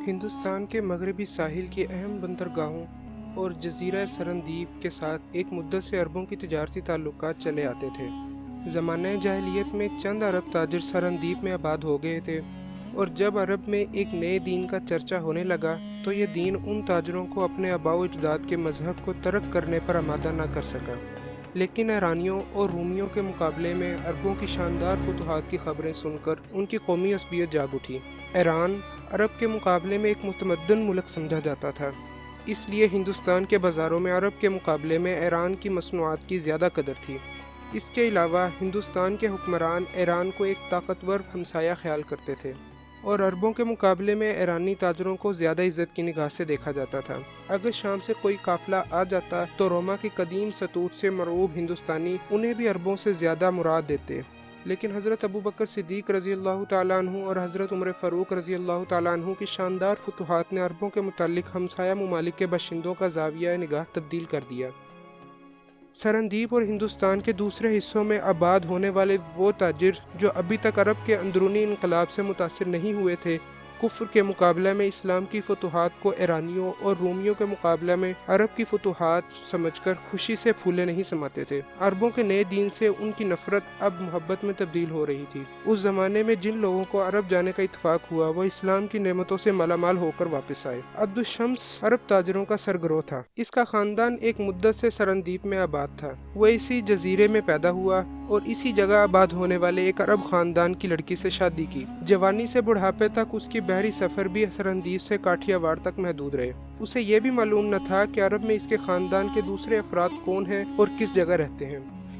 ہندوستان کے مغربی ساحل کی اہم بندرگاہوں اور جزیرہ سرندیپ کے ساتھ ایک مدت سے عربوں کی تجارتی تعلقات چلے آتے تھے۔ زمانہ جاہلیت میں چند عرب تاجر سرندیپ میں آباد ہو گئے تھے، اور جب عرب میں ایک نئے دین کا چرچا ہونے لگا تو یہ دین ان تاجروں کو اپنے آباء و اجداد کے مذہب کو ترک کرنے پر آمادہ نہ کر سکا۔ لیکن ایرانیوں اور رومیوں کے مقابلے میں عربوں کی شاندار فتوحات کی خبریں سن کر ان کی قومی عصبیت جاگ اٹھی۔ ایران عرب کے مقابلے میں ایک متمدن ملک سمجھا جاتا تھا، اس لیے ہندوستان کے بازاروں میں عرب کے مقابلے میں ایران کی مصنوعات کی زیادہ قدر تھی۔ اس کے علاوہ ہندوستان کے حکمران ایران کو ایک طاقتور ہمسایہ خیال کرتے تھے، اور عربوں کے مقابلے میں ایرانی تاجروں کو زیادہ عزت کی نگاہ سے دیکھا جاتا تھا۔ اگر شام سے کوئی قافلہ آ جاتا تو روما کی قدیم ستوت سے مرعوب ہندوستانی انہیں بھی عربوں سے زیادہ مراد دیتے۔ لیکن حضرت ابوبکر صدیق رضی اللہ تعالیٰ عنہ اور حضرت عمر فاروق رضی اللہ تعالیٰ عنہ کی شاندار فتوحات نے عربوں کے متعلق ہمسایہ ممالک کے باشندوں کا زاویہ نگاہ تبدیل کر دیا۔ سرندیپ اور ہندوستان کے دوسرے حصوں میں آباد ہونے والے وہ تاجر جو ابھی تک عرب کے اندرونی انقلاب سے متاثر نہیں ہوئے تھے، کفر کے مقابلے میں اسلام کی فتوحات کو ایرانیوں اور رومیوں کے مقابلے میں عرب کی فتوحات سمجھ کر خوشی سے پھولے نہیں سماتے تھے۔ عربوں کے نئے دین سے ان کی نفرت اب محبت میں تبدیل ہو رہی تھی۔ اس زمانے میں جن لوگوں کو عرب جانے کا اتفاق ہوا وہ اسلام کی نعمتوں سے مالا مال ہو کر واپس آئے۔ عبد الشمس عرب تاجروں کا سرگرو تھا۔ اس کا خاندان ایک مدت سے سرندیپ میں آباد تھا۔ وہ اسی جزیرے میں پیدا ہوا اور اسی جگہ آباد ہونے والے ایک عرب خاندان کی لڑکی سے شادی کی۔ جوانی سے بڑھاپے تک اس کی بحری سفر بھی سرندیپ سے کاٹھیا واڑ تک محدود رہے۔ اسے یہ بھی معلوم نہ تھا کہ عرب میں اس کے خاندان کے دوسرے افراد کون ہیں اور کس جگہ رہتے ہیں۔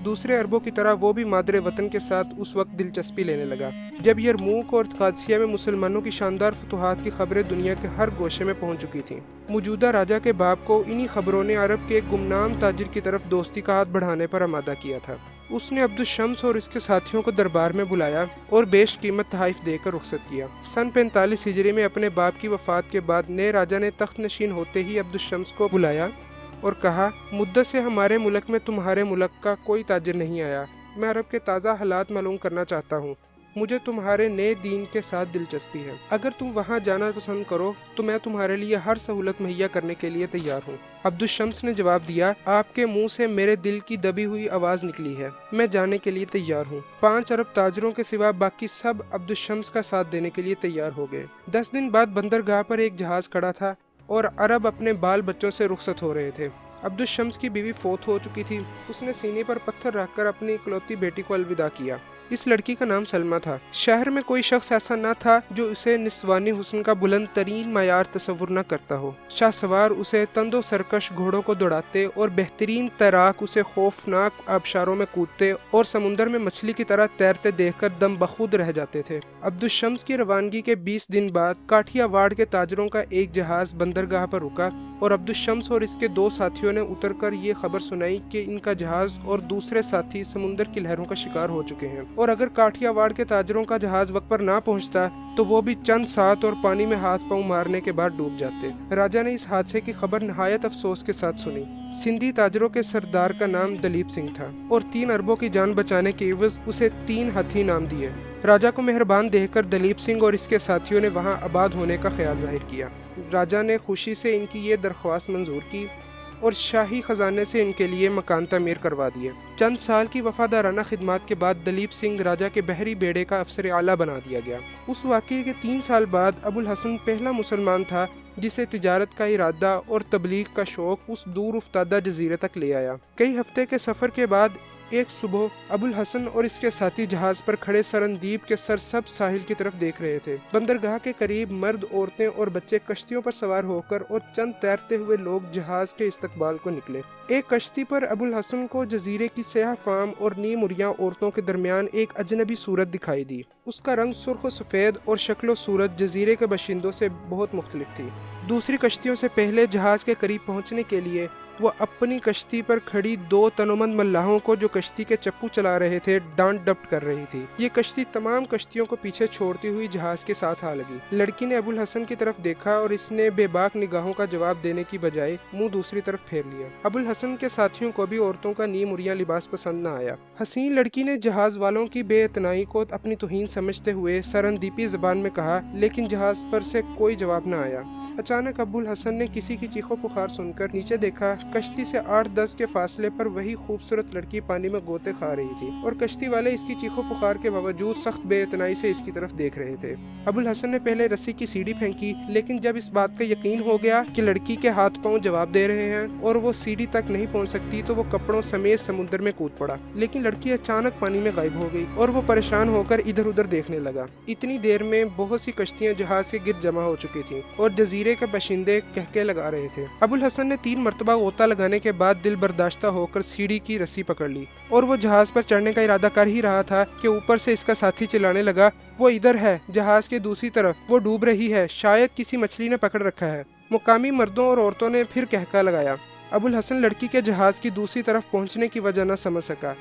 دوسرے عربوں کی طرح وہ بھی مادر وطن کے ساتھ اس وقت دلچسپی لینے لگا جب یرموک اور قادسیہ میں مسلمانوں کی شاندار فتوحات کی خبریں دنیا کے ہر گوشے میں پہنچ چکی تھیں۔ موجودہ راجا کے باپ کو انہی خبروں نے عرب کے ایک گمنام تاجر کی طرف دوستی کا ہاتھ بڑھانے پر آمادہ کیا تھا۔ اس نے عبد الشمس اور اس کے ساتھیوں کو دربار میں بلایا اور بیش قیمت تحائف دے کر رخصت کیا۔ سن 45 ہجری میں اپنے باپ کی وفات کے بعد نئے راجا نے تخت نشین ہوتے ہی عبد الشمس کو بلایا اور کہا، مدت سے ہمارے ملک میں تمہارے ملک کا کوئی تاجر نہیں آیا۔ میں عرب کے تازہ حالات معلوم کرنا چاہتا ہوں۔ مجھے تمہارے نئے دین کے ساتھ دلچسپی ہے۔ اگر تم وہاں جانا پسند کرو تو میں تمہارے لیے ہر سہولت مہیا کرنے کے لیے تیار ہوں۔ عبد الشمس نے جواب دیا، آپ کے منہ سے میرے دل کی دبی ہوئی آواز نکلی ہے، میں جانے کے لیے تیار ہوں۔ 5 عرب تاجروں کے سوا باقی سب عبد الشمس کا ساتھ دینے کے لیے تیار ہو گئے۔ 10 دن بعد بندرگاہ پر ایک جہاز کھڑا تھا اور عرب اپنے بال بچوں سے رخصت ہو رہے تھے۔ عبد الشمس کی بیوی فوت ہو چکی تھی۔ اس نے سینے پر پتھر رکھ کر اپنی اکلوتی بیٹی کو الوداع کیا۔ اس لڑکی کا نام سلمہ تھا۔ شہر میں کوئی شخص ایسا نہ تھا جو اسے نسوانی حسن کا بلند ترین معیار تصور نہ کرتا ہو۔ شاہ سوار اسے تند و سرکش گھوڑوں کو دوڑاتے اور بہترین تیراک اسے خوفناک آبشاروں میں کودتے اور سمندر میں مچھلی کی طرح تیرتے دیکھ کر دم بخود رہ جاتے تھے۔ عبد الشمس کی روانگی کے 20 دن بعد کاٹھیا واڑ کے تاجروں کا ایک جہاز بندرگاہ پر رکا اور عبد الشمس اور اس کے 2 ساتھیوں نے اتر کر یہ خبر سنائی کہ ان کا جہاز اور دوسرے ساتھی سمندر کی لہروں کا شکار ہو چکے ہیں، اور اگر کاٹھیا واڑ کے تاجروں کا جہاز وقت پر نہ پہنچتا تو وہ بھی چند ساتھ اور پانی میں ہاتھ پاؤں مارنے کے بعد ڈوب جاتے۔ راجا نے اس حادثے کی خبر نہایت افسوس کے ساتھ سنی۔ سندھی تاجروں کے سردار کا نام دلیپ سنگھ تھا اور 3 عربوں کی جان بچانے کے عوض اسے 3 ہاتھی انعام دیے۔ راجا کو مہربان دیکھ کر دلیپ سنگھ اور اس کے ساتھیوں نے وہاں آباد ہونے کا خیال ظاہر کیا۔ راجا نے خوشی سے ان کی یہ درخواست منظور کی اور شاہی خزانے سے ان کے لیے مکان تعمیر کروا دیے۔ چند سال کی وفادارانہ خدمات کے بعد دلیپ سنگھ راجا کے بحری بیڑے کا افسر اعلیٰ بنا دیا گیا۔ اس واقعے کے 3 سال بعد ابو الحسن پہلا مسلمان تھا جسے تجارت کا ارادہ اور تبلیغ کا شوق اس دور افتادہ جزیرے تک لے آیا۔ کئی ہفتے کے سفر کے بعد ایک صبح ابو الحسن اور اس کے ساتھی جہاز پر کھڑے سرندیپ کے سرسبز ساحل کی طرف دیکھ رہے تھے۔ بندرگاہ کے قریب مرد، عورتیں اور بچے کشتیوں پر سوار ہو کر اور چند تیرتے ہوئے لوگ جہاز کے استقبال کو نکلے۔ ایک کشتی پر ابو الحسن کو جزیرے کی سیاہ فام اور نیم عریاں عورتوں کے درمیان ایک اجنبی صورت دکھائی دی۔ اس کا رنگ سرخ و سفید اور شکل و صورت جزیرے کے باشندوں سے بہت مختلف تھی۔ دوسری کشتیوں سے پہلے جہاز کے قریب پہنچنے کے لیے وہ اپنی کشتی پر کھڑی 2 تنومند ملاحوں کو جو کشتی کے چپو چلا رہے تھے ڈانٹ ڈپٹ کر رہی تھی۔ یہ کشتی تمام کشتیوں کو پیچھے چھوڑتی ہوئی جہاز کے ساتھ آ لگی۔ لڑکی نے ابوالحسن کی طرف دیکھا اور اس نے بے باک نگاہوں کا جواب دینے کی بجائے منہ دوسری طرف پھیر لیا۔ ابوالحسن کے ساتھیوں کو بھی عورتوں کا نیم اریاں لباس پسند نہ آیا۔ حسین لڑکی نے جہاز والوں کی بے اعتنائی کو اپنی توہین سمجھتے ہوئے سرندیپی زبان میں کہا، لیکن جہاز پر سے کوئی جواب نہ آیا۔ اچانک ابوالحسن نے کسی کی چیخو پکار سن کر نیچے دیکھا۔ کشتی سے 8-10 کے فاصلے پر وہی خوبصورت لڑکی پانی میں غوطے کھا رہی تھی اور کشتی والے اس کی چیخو پکار کے باوجود سخت بے اعتنائی سے اس کی طرف دیکھ رہے تھے۔ ابوالحسن نے پہلے رسی کی سیڑھی پھینکی، لیکن جب اس بات کا یقین ہو گیا کہ لڑکی کے ہاتھ پاؤں جواب دے رہے ہیں اور وہ سیڑھی تک نہیں پہنچ سکتی تو وہ کپڑوں سمیت سمندر میں کود پڑا۔ لیکن لڑکی اچانک پانی میں غائب ہو گئی اور وہ پریشان ہو کر ادھر ادھر دیکھنے لگا۔ اتنی دیر میں بہت سی کشتیاں جہاز کے گرد جمع ہو چکی تھیں اور جزیرے کے باشندے کہکے لگا رہے تھے۔ ابوالحسن نے 3 مرتبہ غوطہ لگانے کے بعد دل برداشتہ ہو کر سیڑھی کی رسی پکڑ لی اور وہ جہاز پر چڑھنے کا ارادہ کر ہی رہا تھا کہ اوپر سے اس کا ساتھی چلانے لگا، وہ ادھر ہے، جہاز کے دوسری طرف، وہ ڈوب رہی ہے، شاید کسی مچھلی نے پکڑ رکھا ہے۔ مقامی مردوں اور عورتوں نے پھر کہکا لگایا۔ ابوالحسن لڑکی کے جہاز کی دوسری طرف پہنچنے کی وجہ نہ سمجھ سکا۔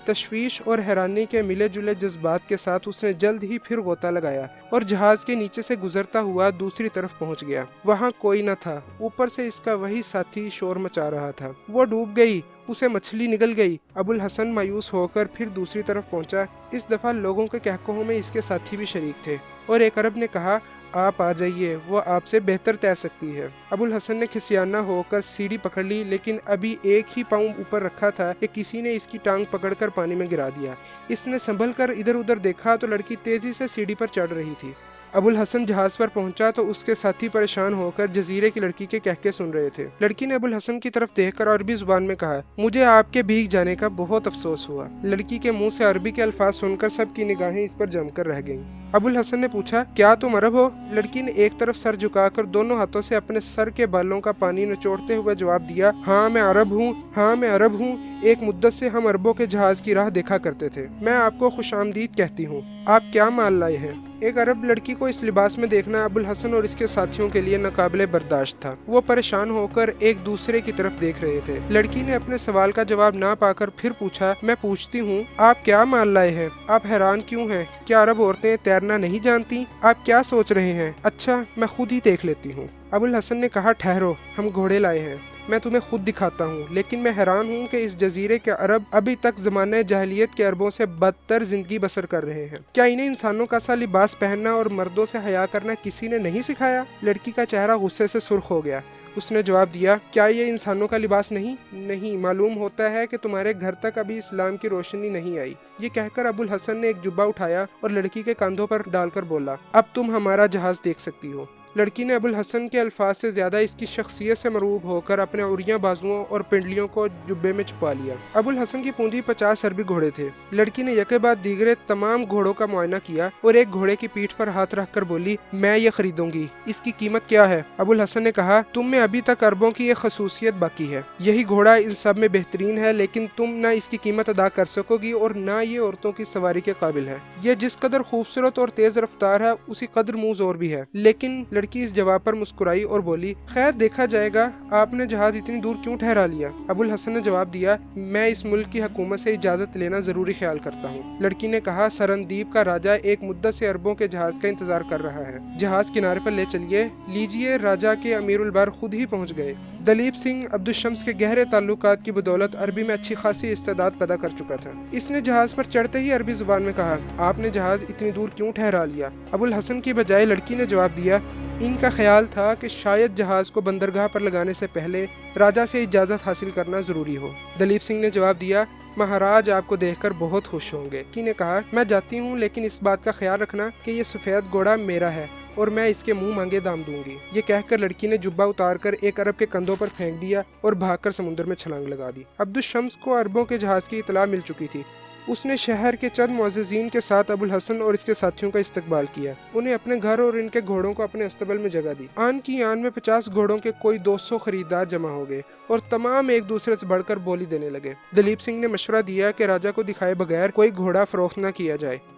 تشویش اور حیرانی کے ملے جلے جذبات کے ساتھ اس نے جلد ہی پھر غوطہ لگایا اور جہاز کے نیچے سے گزرتا ہوا دوسری طرف پہنچ گیا۔ وہاں کوئی نہ تھا، اوپر سے اس کا وہی ساتھی شور مچا رہا تھا۔ وہ ڈوب گئی، اسے مچھلی نگل گئی۔ ابوالحسن مایوس ہو کر پھر دوسری طرف پہنچا۔ اس دفعہ لوگوں کے کہکہوں میں اس کے ساتھی بھی شریک تھے اور ایک عرب نے کہا، آپ آ جائیے، وہ آپ سے بہتر تیر سکتی ہے۔ ابوالحسن نے کھسیانہ ہو کر سیڑھی پکڑ لی، لیکن ابھی ایک ہی پاؤں اوپر رکھا تھا کہ کسی نے اس کی ٹانگ پکڑ کر پانی میں گرا دیا۔ اس نے سنبھل کر ادھر ادھر دیکھا تو لڑکی تیزی سے سیڑھی پر چڑھ رہی تھی۔ ابوالحسن جہاز پر پہنچا تو اس کے ساتھی پریشان ہو کر جزیرے کی لڑکی کے کہکے سن رہے تھے۔ لڑکی نے ابوالحسن کی طرف دیکھ کر عربی زبان میں کہا، مجھے آپ کے بھیگ جانے کا بہت افسوس ہوا۔ لڑکی کے منہ سے عربی کے الفاظ سن کر سب کی نگاہیں اس پر جم کر رہ گئیں۔ ابوالحسن نے پوچھا، کیا تم عرب ہو؟ لڑکی نے ایک طرف سر جھکا کر دونوں ہاتھوں سے اپنے سر کے بالوں کا پانی نچوڑتے ہوئے جواب دیا، ہاں میں عرب ہوں، ہاں میں عرب ہوں۔ ایک مدت سے ہم عربوں کے جہاز کی راہ دیکھا کرتے تھے۔ میں آپ کو خوش آمدید کہتی ہوں۔ آپ کیا مال لائے ہیں؟ ایک عرب لڑکی کو اس لباس میں دیکھنا ابوالحسن اور اس کے ساتھیوں کے لیے ناقابل برداشت تھا۔ وہ پریشان ہو کر ایک دوسرے کی طرف دیکھ رہے تھے۔ لڑکی نے اپنے سوال کا جواب نہ پا کر پھر پوچھا، میں پوچھتی ہوں، آپ کیا مال لائے ہیں؟ آپ حیران کیوں ہیں؟ کیا عرب عورتیں تیرنا نہیں جانتی؟ آپ کیا سوچ رہے ہیں؟ اچھا، میں خود ہی دیکھ لیتی ہوں۔ ابوالحسن نے کہا، ٹھہرو، ہم گھوڑے لائے ہیں، میں تمہیں خود دکھاتا ہوں۔ لیکن میں حیران ہوں کہ اس جزیرے کے عرب ابھی تک زمانہ جاہلیت کے عربوں سے بدتر زندگی بسر کر رہے ہیں۔ کیا انہیں انسانوں کا سا لباس پہننا اور مردوں سے حیا کرنا کسی نے نہیں سکھایا؟ لڑکی کا چہرہ غصے سے سرخ ہو گیا۔ اس نے جواب دیا، کیا یہ انسانوں کا لباس نہیں، معلوم ہوتا ہے کہ تمہارے گھر تک ابھی اسلام کی روشنی نہیں آئی۔ یہ کہہ کر ابوالحسن نے ایک جبہ اٹھایا اور لڑکی کے کاندھوں پر ڈال کر بولا، اب تم ہمارا جہاز دیکھ سکتی ہو۔ لڑکی نے ابوالحسن کے الفاظ سے زیادہ اس کی شخصیت سے مرعوب ہو کر اپنے عریاں بازوؤں اور پنڈلیوں کو جبے میں چھپا لیا۔ ابوالحسن کی پونجی 50 عربی گھوڑے تھے۔ لڑکی نے یکے بعد دیگرے تمام گھوڑوں کا معائنہ کیا اور ایک گھوڑے کی پیٹھ پر ہاتھ رکھ کر بولی، میں یہ خریدوں گی، اس کی قیمت کیا ہے؟ ابوالحسن نے کہا، تم میں ابھی تک عربوں کی ایک خصوصیت باقی ہے، یہی گھوڑا ان سب میں بہترین ہے، لیکن تم نہ اس کی قیمت ادا کر سکو گی اور نہ یہ عورتوں کی سواری کے قابل ہے۔ یہ جس قدر خوبصورت اور تیز رفتار ہے اسی قدر منہ زور بھی ہے۔ لیکن لڑکی اس جواب پر مسکرائی اور بولی، خیر دیکھا جائے گا، آپ نے جہاز اتنی دور کیوں ٹھہرا لیا؟ ابوالحسن نے جواب دیا، میں اس ملک کی حکومت سے اجازت لینا ضروری خیال کرتا ہوں۔ لڑکی نے کہا، سرندیپ کا راجہ ایک مدت سے عربوں کے جہاز کا انتظار کر رہا ہے، جہاز کنارے پر لے چلیے۔ لیجیے، راجہ کے امیر البار خود ہی پہنچ گئے۔ دلیپ سنگھ عبدالشمس کے گہرے تعلقات کی بدولت عربی میں اچھی خاصی استعداد پیدا کر چکا تھا۔ اس نے جہاز پر چڑھتے ہی عربی زبان میں کہا، آپ نے جہاز اتنی دور کیوں ٹھہرا لیا؟ ابوالحسن کی بجائے لڑکی نے جواب دیا، ان کا خیال تھا کہ شاید جہاز کو بندرگاہ پر لگانے سے پہلے راجہ سے اجازت حاصل کرنا ضروری ہو۔ دلیپ سنگھ نے جواب دیا، مہاراج آپ کو دیکھ کر بہت خوش ہوں گے۔ لڑکی نے کہا، میں جاتی ہوں، لیکن اس بات کا خیال رکھنا کہ یہ سفید گھوڑا میرا ہے اور میں اس کے منہ مانگے دام دوں گی۔ یہ کہہ کر لڑکی نے جبہ اتار کر ایک عرب کے کندھوں پر پھینک دیا اور بھاگ کر سمندر میں چھلانگ لگا دی۔ عبدالشمس کو عربوں کے جہاز کی اطلاع مل چکی تھی۔ اس نے شہر کے چند معززین کے ساتھ ابوالحسن اور اس کے ساتھیوں کا استقبال کیا، انہیں اپنے گھر اور ان کے گھوڑوں کو اپنے استبل میں جگہ دی۔ آن کی آن میں 50 گھوڑوں کے کوئی 200 خریدار جمع ہو گئے اور تمام ایک دوسرے سے بڑھ کر بولی دینے لگے۔ دلیپ سنگھ نے مشورہ دیا کہ راجہ کو دکھائے بغیر کوئی گھوڑا فروخت نہ کیا جائے۔